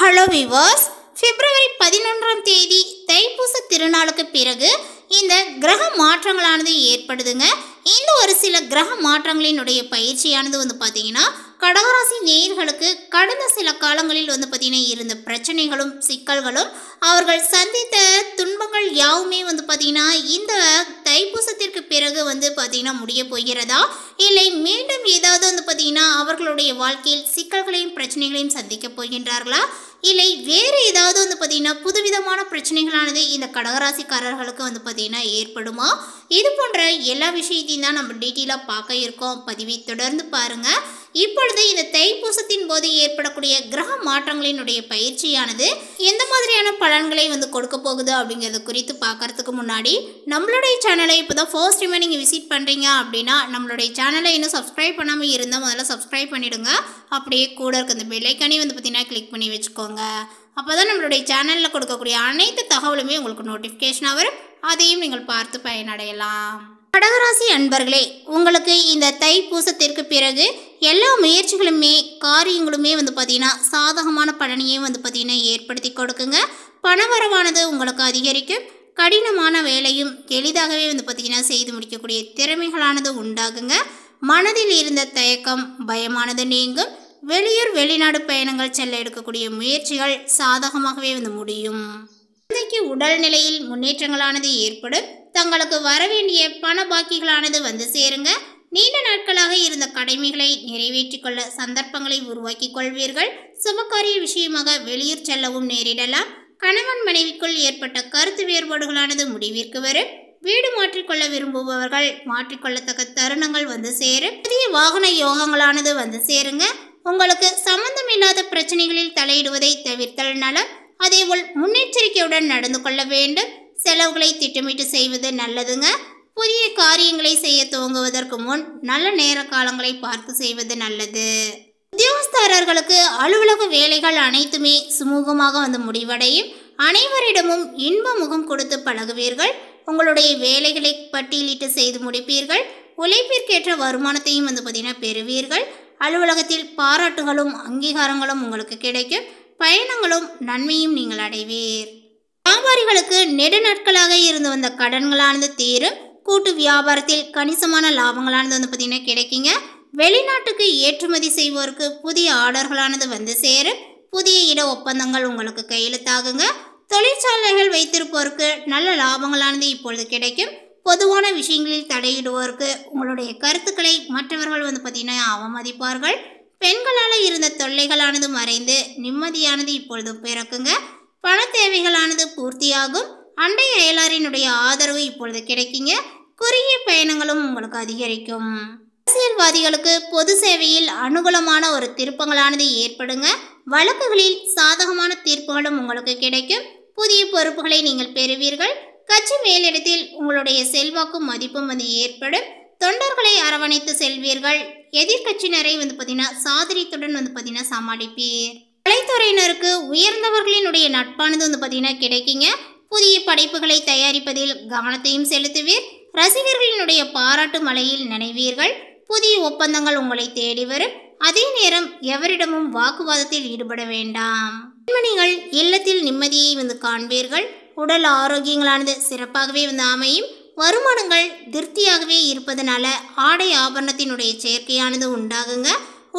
Hello viewers, பிப்ரவரி 11ஆம் தேதி தைப்பூச திருநாளுக்கு பிறகு இந்த கிரக மாற்றங்களானது ஏற்படுதுங்க. இந்த ஒரு சில கிரக மாற்றங்களினுடைய பயிற்சியானது பார்த்தீங்கன்னா கடகராசி நேயர்களுக்கு கடந்த சில காலங்களில் பார்த்தீங்கன்னா இருந்த பிரச்சனைகளும் சிக்கல்களும் அவர்கள் சந்தித்த துன்பங்கள் யாவுமே பார்த்தீங்கன்னா இந்த தைப்பூசத்திற்கு பிறகு பார்த்தீங்கன்னா முடிய போகிறதா, இல்லை மீண்டும் ஏதாவது பார்த்தீங்கன்னா அவர்களுடைய வாழ்க்கையில் சிக்கல்களையும் பிரச்சனைகளையும் சந்திக்க போகின்றார்களா, இல்லை வேறு ஏதாவது பார்த்தீங்கன்னா புதுவிதமான பிரச்சனைகளானது இந்த கடகராசிக்காரர்களுக்கு பார்த்தீங்கன்னா ஏற்படுமா? இது போன்ற எல்லா விஷயத்தையும் தான் நம்ம டீட்டெயிலாக பார்க்க இருக்கோம். பதிவை தொடர்ந்து பாருங்கள். இப்பொழுது இந்த தைப்பூசத்தின் போது ஏற்படக்கூடிய கிரக மாற்றங்களினுடைய பயிற்சியானது எந்த மாதிரியான பலன்களை கொடுக்க போகுது அப்படிங்கிறது குறித்து பார்க்கறதுக்கு முன்னாடி நம்மளுடைய சேனலை இப்போ தான் ஃபர்ஸ்ட் டைம் நீங்கள் விசிட் பண்ணுறீங்க அப்படின்னா நம்மளுடைய சேனலை இன்னும் சப்ஸ்கிரைப் பண்ணாமல் இருந்தால் முதல்ல சப்ஸ்கிரைப் பண்ணிவிடுங்க. அப்படியே கூட இருக்க அந்த பெல் ஐக்கானே பார்த்தீங்கன்னா கிளிக் பண்ணி வச்சுக்கோங்க. அப்போ தான் நம்மளுடைய சேனலில் கொடுக்கக்கூடிய அனைத்து தகவலுமே உங்களுக்கு நோட்டிஃபிகேஷனாக வரும். அதையும் நீங்கள் பார்த்து பயனடையலாம். கடகராசி அன்பர்களே, உங்களுக்கு இந்த தைப்பூசத்திற்கு பிறகு எல்லா முயற்சிகளுமே காரியங்களுமே பார்த்தீங்கன்னா சாதகமான பலனையே பார்த்தீங்கன்னா ஏற்படுத்தி கொடுக்குங்க. பணவரவானது உங்களுக்கு அதிகரிக்கும். கடினமான வேலையும் எளிதாகவே பார்த்தீங்கன்னா செய்து முடிக்கக்கூடிய திறமைகளானது உண்டாகுங்க. மனதில் இருந்த தயக்கம் பயமானது நீங்கும். வெளியூர் வெளிநாடு பயணங்கள் செல்ல எடுக்கக்கூடிய முயற்சிகள் சாதகமாகவே முடியும். குழந்தைக்கு உடல்நிலையில் முன்னேற்றங்களானது ஏற்படும். தங்களுக்கு வரவேண்டிய பண பாக்கிகளானது சேருங்க. நீண்ட நாட்களாக இருந்த கடமைகளை நிறைவேற்றிக் கொள்ள சந்தர்ப்பங்களை உருவாக்கி கொள்வீர்கள். சுபகாரிய விஷயமாக வெளியூர் செல்லவும் நேரிடலாம். கணவன் மனைவிக்குள் ஏற்பட்ட கருத்து வேறுபாடுகளானது முடிவிற்கு வரும். வீடு மாற்றிக்கொள்ள விரும்புபவர்கள் மாற்றிக்கொள்ளத்தக்க தருணங்கள் சேரும். புதிய வாகன யோகங்களானது சேருங்க. உங்களுக்கு சம்பந்தமில்லாத பிரச்சனைகளில் தலையிடுவதை தவிர்த்தல் நலம். அதேபோல் முன்னெச்சரிக்கையுடன் நடந்து கொள்ள வேண்டும். செலவுகளை திட்டமிட்டு செய்வது நல்லதுங்க. புதிய காரியங்களை செய்ய துவங்குவதற்கு முன் நல்ல நேர காலங்களை பார்த்து செய்வது நல்லது. உத்தியோகஸ்தர்களுக்கு அலுவலக வேலைகள் அனைத்துமே சுமூகமாக முடிவடையும். அனைவரிடமும் இன்ப முகம் கொடுத்து பழகுவீர்கள். உங்களுடைய வேலைகளை பட்டியலிட்டு செய்து முடிப்பீர்கள். உழைப்பிற்கேற்ற வருமானத்தையும் பார்த்தீங்கன்னா பெறுவீர்கள். அலுவலகத்தில் பாராட்டுகளும் அங்கீகாரங்களும் உங்களுக்கு கிடைக்கும். பயணங்களும் நன்மையும் நீங்கள் அடைவீர். வியாபாரிகளுக்கு நெடுநாட்களாக இருந்து வந்த கடன்களானது தீரும். கூட்டு வியாபாரத்தில் கணிசமான லாபங்களானது பார்த்தீங்கன்னா கிடைக்குங்க. வெளிநாட்டுக்கு ஏற்றுமதி செய்வோருக்கு புதிய ஆர்டர்களானது சேரும். புதிய இட ஒப்பந்தங்கள் உங்களுக்கு கையெழுத்தாகுங்க. தொழிற்சாலைகள் வைத்திருப்போருக்கு நல்ல லாபங்களானது இப்பொழுது கிடைக்கும். பொதுவான விஷயங்களில் தலையிடுவோருக்கு உங்களுடைய கருத்துக்களை மற்றவர்கள் பார்த்தீங்கன்னா அவமதிப்பார்கள். பெண்களால் இருந்த தொல்லைகளானது மறைந்து நிம்மதியானது இப்பொழுது பிறக்குங்க. பண தேவைகளானது பூர்த்தியாகும். அண்டை அயலாரினுடைய ஆதரவு இப்பொழுது கிடைக்குங்க. குறுகிய பயணங்களும் உங்களுக்கு அதிகரிக்கும். அரசியல்வாதிகளுக்கு பொது சேவையில் அனுகூலமான ஒரு திருப்பங்களானது ஏற்படுங்க. வழக்குகளில் சாதகமான தீர்ப்புகளும் உங்களுக்கு கிடைக்கும். புதிய பொறுப்புகளை நீங்கள் பெறுவீர்கள். கட்சி மேலிடத்தில் உங்களுடைய செல்வாக்கும் மதிப்பும் ஏற்படும். தொண்டர்களை அரவணைத்து செல்வீர்கள். எதிர்கட்சியினரை பார்த்தீங்கன்னா சாதரியத்துடன் பார்த்தீங்கன்னா சமாளிப்பீர். கலைத்துறையினருக்கு உயர்ந்தவர்களினுடைய நட்பானது பார்த்தீங்கன்னா கிடைக்குங்க. புதிய படைப்புகளை தயாரிப்பதில் கவனத்தையும் செலுத்துவீர். ரசிகர்களினுடைய பாராட்டு மலையில் நினைவீர்கள். புதிய ஒப்பந்தங்கள் உங்களை தேடி வரும். அதே நேரம் எவரிடமும் வாக்குவாதத்தில் ஈடுபட வேண்டாம். பெண்மணிகள் இல்லத்தில் நிம்மதியை காண்பீர்கள். உடல் ஆரோக்கியங்களானது சிறப்பாகவே அமையும். வருமானங்கள் திருப்தியாகவே இருப்பதனால ஆடை ஆபரணத்தினுடைய சேர்க்கையானது உண்டாகுங்க.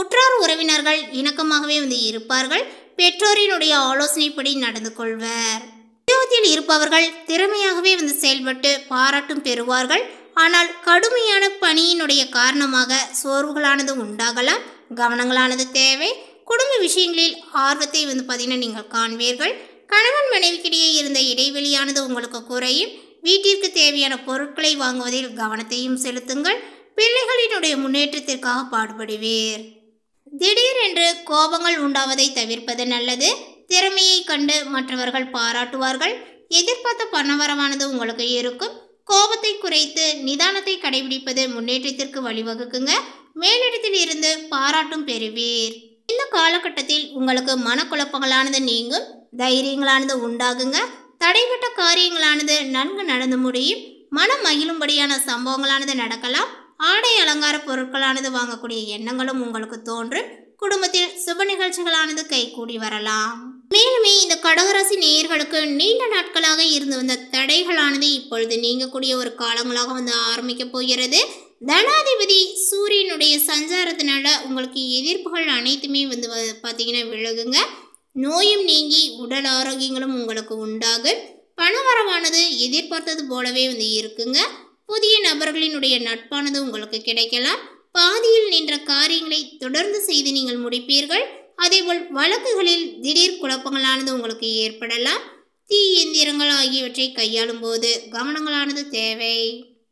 உற்றார் உறவினர்கள் இணக்கமாகவே இருப்பார்கள். பெற்றோரினுடைய ஆலோசனைப்படி நடந்து கொள்வர். உத்தியோகத்தில் இருப்பவர்கள் திறமையாகவே செயல்பட்டு பாராட்டும் பெறுவார்கள். ஆனால் கடுமையான பணியினுடைய காரணமாக சோர்வுகளானது உண்டாகலாம். கவனங்களானது தேவை. குடும்ப விஷயங்களில் ஆர்வத்தை பார்த்தீங்கன்னா நீங்கள் காண்பீர்கள். கணவன் மனைவிக்கிடையே இருந்த இடைவெளியானது உங்களுக்கு குறையும். வீட்டிற்கு தேவையான பொருட்களை வாங்குவதில் கவனத்தையும் செலுத்துங்கள். பிள்ளைகளினுடைய முன்னேற்றத்திற்காக பாடுபடுவீர். திடீரென்று கோபங்கள் உண்டாவதை தவிர்ப்பது நல்லது. திறமையை கண்டு மற்றவர்கள் பாராட்டுவார்கள். எதிர்பார்த்த பணவரவானது உங்களுக்கு இருக்கும். கோபத்தை குறைத்து நிதானத்தை கடைபிடிப்பது முன்னேற்றத்திற்கு வழிவகுக்குங்க. மேலிடத்தில் இருந்து பாராட்டும் பெறுவீர். இந்த காலகட்டத்தில் உங்களுக்கு மனக்குழப்பங்களானது நீங்கும். தைரியங்களானது உண்டாகுங்க. தடைப்பட்ட காரியங்களானது நன்கு நடந்து முடியும். மனம் மகிழும்படியான சம்பவங்களானது நடக்கலாம். ஆடை அலங்கார பொருட்களானது வாங்கக்கூடிய எண்ணங்களும் உங்களுக்கு தோன்றும். குடும்பத்தில் சுப நிகழ்ச்சிகளானது கைகூடி வரலாம். மேலுமே இந்த கடகராசி நேயர்களுக்கு நீண்ட நாட்களாக இருந்து வந்த தடைகளானது இப்பொழுது நீங்கக்கூடிய ஒரு காலங்களாக வந்து ஆரம்பிக்க போகிறது. தனாதிபதி சூரியனுடைய சஞ்சாரத்தினால உங்களுக்கு எதிர்ப்புகள் அனைத்துமே வந்து பார்த்தீங்கன்னா விலகுங்க. நோயும் நீங்கி உடல் ஆரோக்கியங்களும் உங்களுக்கு உண்டாகும். பணவரவானது எதிர்பார்த்தது போலவே வந்து இருக்குங்க. புதிய நபர்களினுடைய நட்பானது உங்களுக்கு கிடைக்கலாம். பாதியில் நின்ற காரியங்களை தொடர்ந்து செய்து நீங்கள் முடிப்பீர்கள். அதேபோல் வழக்குகளில் திடீர் குழப்பங்களானது உங்களுக்கு ஏற்படலாம். தீ எந்திரங்கள் ஆகியவற்றை கையாளும் போது கவனங்களானது தேவை.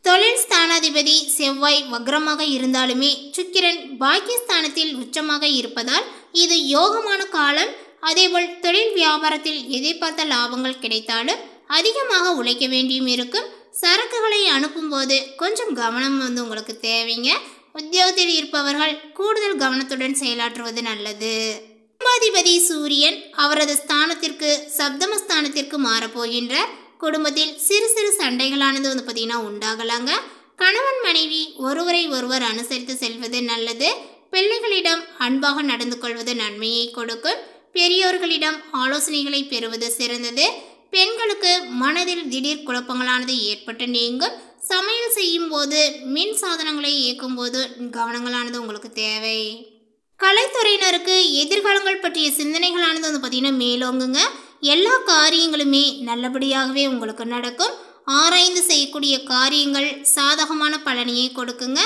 தொழில் ஸ்தானாதிபதி செவ்வாய் வக்ரமாக இருந்தாலுமே சுக்கிரன் பாக்கியஸ்தானத்தில் உச்சமாக இருப்பதால் இது யோகமான காலம். அதேபோல் தொழில் வியாபாரத்தில் எதிர்பார்த்த லாபங்கள் கிடைத்தாலும் அதிகமாக உழைக்க வேண்டியும் இருக்கும். சரக்குகளை அனுப்பும்போது கொஞ்சம் கவனம் வந்து உங்களுக்கு தேவைங்க. உத்தியோகத்தில் இருப்பவர்கள் கூடுதல் கவனத்துடன் செயலாற்றுவது நல்லது. குடும்பாதிபதி சூரியன் அவரது ஸ்தானத்திற்கு சப்தமஸ்தானத்திற்கு மாறப்போகின்றார். குடும்பத்தில் சிறு சிறு சண்டைகளானது வந்து பார்த்தீங்கன்னா உண்டாகலாங்க. கணவன் மனைவி ஒருவரை ஒருவர் அனுசரித்து செல்வது நல்லது. பிள்ளைகளிடம் அன்பாக நடந்து கொள்வது நன்மையை கொடுக்கும். பெரியோர்களிடம் ஆலோசனைகளை பெறுவது சிறந்தது. பெண்களுக்கு மனதில் திடீர் குழப்பங்களானது ஏற்பட்டு நீங்கும். சமையல் செய்யும் போது மின் சாதனங்களை இயக்கும் போது கவனங்களானது உங்களுக்கு தேவை. கலைத்துறையினருக்கு எதிர்காலங்கள் பற்றிய சிந்தனைகளானது வந்து பார்த்தீங்கன்னா மேலோங்குங்க. எல்லா காரியங்களுமே நல்லபடியாகவே உங்களுக்கு நடக்கும். ஆராய்ந்து செய்யக்கூடிய காரியங்கள் சாதகமான பலனையை கொடுக்குங்க.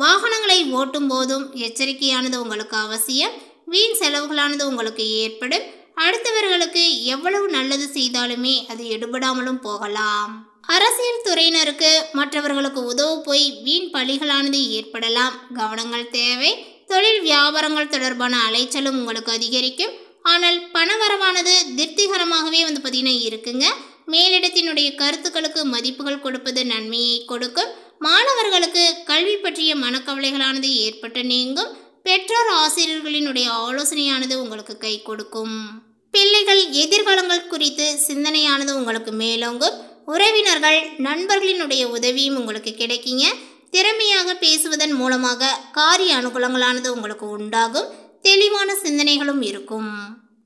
வாகனங்களை ஓட்டும் போதும் எச்சரிக்கையானது உங்களுக்கு அவசியம். வீண் செலவுகளானது உங்களுக்கு ஏற்படும். அடுத்தவர்களுக்கு எவ்வளவு நல்லது செய்தாலுமே அது எடுபடாமலும் போகலாம். அரசியல் துறையினருக்கு மற்றவர்களுக்கு உதவு போய் வீண் பழிகளானது ஏற்படலாம். கவனங்கள் தேவை. தொழில் வியாபாரங்கள் தொடர்பான அலைச்சலும் உங்களுக்கு அதிகரிக்கும். ஆனால் பணவரவானது திருப்திகரமாகவே வந்து பார்த்தீங்கன்னா இருக்குங்க. மேலிடத்தினுடைய கருத்துக்களுக்கு மதிப்புகள் கொடுப்பது நன்மையை கொடுக்கும். மாணவர்களுக்கு கல்வி பற்றிய மனக்கவலைகளானது ஏற்பட்டு நீங்கும். பெற்றோர் ஆசிரியர்களினுடைய ஆலோசனையானது உங்களுக்கு கை கொடுக்கும். பிள்ளைகள் எதிர்காலங்கள் குறித்து சிந்தனையானது உங்களுக்கு மேலோங்கும். உறவினர்கள் நண்பர்களினுடைய உதவியும் உங்களுக்கு கிடைக்குங்க. திறமையாக பேசுவதன் மூலமாக காரிய அனுகூலங்களானது உங்களுக்கு உண்டாகும். தெளிவான சிந்தனைகளும் இருக்கும்.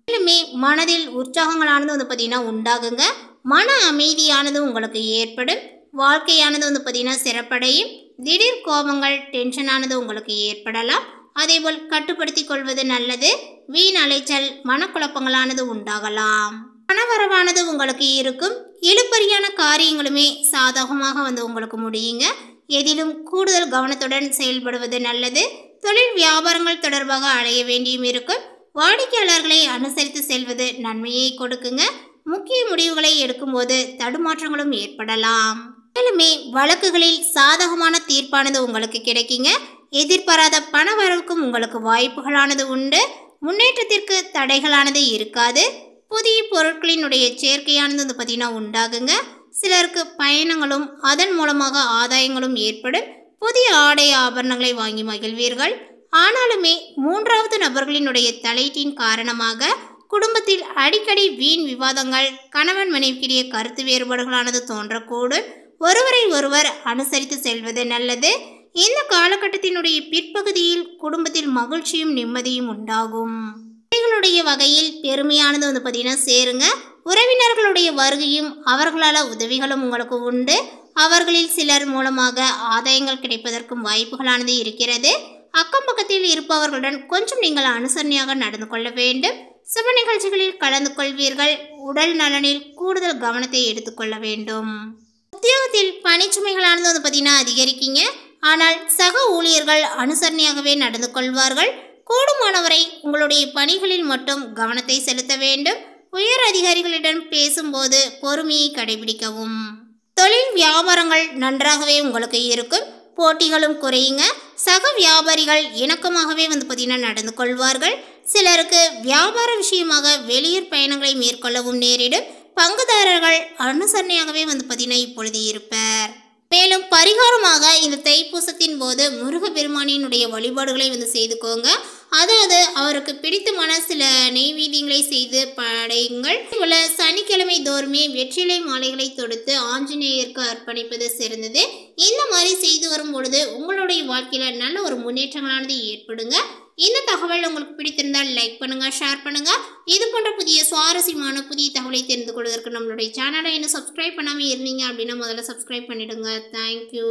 மேலுமே மனதில் உற்சாகங்களானது வந்து பார்த்தீங்கன்னா உண்டாகுங்க. மன அமைதியானது உங்களுக்கு ஏற்படும். வாழ்க்கையானது வந்து பார்த்தீங்கன்னா சிறப்படையும். திடீர் கோபங்கள் டென்ஷனானது உங்களுக்கு ஏற்படலாம். அதேபோல் கட்டுப்படுத்தி கொள்வது நல்லது. வீண் அலைச்சல் மனக்குழப்பங்களானது உண்டாகலாம். பணவரவானது உங்களுக்கு இருக்கும். இழுபறியான காரியங்களுமே சாதகமாக வந்து உங்களுக்கு முடியுங்க. எதிலும் கூடுதல் கவனத்துடன் செயல்படுவது நல்லது. தொழில் வியாபாரங்கள் தொடர்பாக அடைய வேண்டியும் இருக்கும். வாடிக்கையாளர்களை அனுசரித்து செல்வது நன்மையை கொடுக்குங்க. முக்கிய முடிவுகளை எடுக்கும்போது தடுமாற்றங்களும் ஏற்படலாம். மேலுமே வழக்குகளில் சாதகமான தீர்ப்பானது உங்களுக்கு கிடைக்குங்க. எதிர்பாராத பண வரவுக்கும் உங்களுக்கு வாய்ப்புகளானது உண்டு. முன்னேற்றத்திற்கு தடைகளானது இருக்காது. புதிய பொருட்களினுடைய சேர்க்கையானது வந்து பார்த்தீங்கன்னா உண்டாகுங்க. சிலருக்கு பயணங்களும் அதன் மூலமாக ஆதாயங்களும் ஏற்படும். புதிய ஆடை ஆபரணங்களை வாங்கி மகிழ்வீர்கள். ஆனாலுமே மூன்றாவது நபர்களினுடைய தலையீட்டின் காரணமாக குடும்பத்தில் அடிக்கடி வீண் விவாதங்கள், கணவன் மனைவிக்கிடையே கருத்து வேறுபாடுகளானது தோன்றக்கூடும். ஒருவரை ஒருவர் அனுசரித்து செல்வது நல்லது. இந்த காலகட்டத்தினுடைய பிற்பகுதியில் குடும்பத்தில் மகிழ்ச்சியும் நிம்மதியும் உண்டாகும். பிள்ளைகளுடைய வகையில் பெருமையானது வந்து பார்த்தீங்கன்னா சேருங்க. உறவினர்களுடைய வருகையும் அவர்களால் உதவிகளும் உங்களுக்கு உண்டு. அவர்களில் சிலர் மூலமாக ஆதாயங்கள் கிடைப்பதற்கும் வாய்ப்புகளானது இருக்கிறது. அக்கம் பக்கத்தில் இருப்பவர்களுடன் கொஞ்சம் நீங்கள் அனுசரணையாக நடந்து கொள்ள வேண்டும். சுப நிகழ்ச்சிகளில் கலந்து கொள்வீர்கள். உடல் நலனில் கூடுதல் கவனத்தை எடுத்துக்கொள்ள வேண்டும். உத்தியோகத்தில் பணிச்சுமைகளானது வந்து பார்த்தீங்கன்னா அதிகரிக்கீங்க. ஆனால் சக ஊழியர்கள் அனுசரணையாகவே நடந்து கொள்வார்கள். கூடுமானவரை உங்களுடைய பணிகளில் மட்டும் கவனத்தை செலுத்த வேண்டும். உயர் அதிகாரிகளிடம் பேசும்போது பொறுமையை கடைபிடிக்கவும். தொழில் வியாபாரங்கள் நன்றாகவே உங்களுக்கு இருக்கும். போட்டிகளும் குறையுங்க. சக வியாபாரிகள் இணக்கமாகவே வந்து பார்த்தீங்கன்னா நடந்து கொள்வார்கள். சிலருக்கு வியாபார விஷயமாக வெளியூர் பயணங்களை மேற்கொள்ளவும் நேரிடும். பங்குதாரர்கள் அனுசரணையாகவே வந்து பார்த்தீங்கன்னா இப்பொழுது இருப்பார். மேலும் பரிகாரமாக இந்த தைப்பூசத்தின் போது முருகப்பெருமானினுடைய வழிபாடுகளை வந்து செய்துக்கோங்க. அதாவது அவருக்கு பிடித்தமான சில நெய்வேத்தியங்களை செய்து படையுங்கள். இதுபோல சனிக்கிழமை தோறுமே வெற்றிலை மாலைகளை தொடுத்து ஆஞ்சநேயருக்கு அர்ப்பணிப்பது சிறந்தது. இந்த மாதிரி செய்து வரும் பொழுது உங்களுடைய வாழ்க்கையில நல்ல ஒரு முன்னேற்றங்களானது ஏற்படுங்க. இந்த தகவல் உங்களுக்கு பிடித்திருந்தால் லைக் பண்ணுங்கள், ஷேர் பண்ணுங்கள். இது போன்ற புதிய சுவாரஸ்யமான புதிய தகவலை தெரிந்து கொள்வதற்கு நம்மளுடைய சேனலை இன்னும் சப்ஸ்கிரைப் பண்ணாமல் இருந்தீங்க அப்படின்னா முதல்ல சப்ஸ்கிரைப் பண்ணிவிடுங்க. தேங்க்யூ.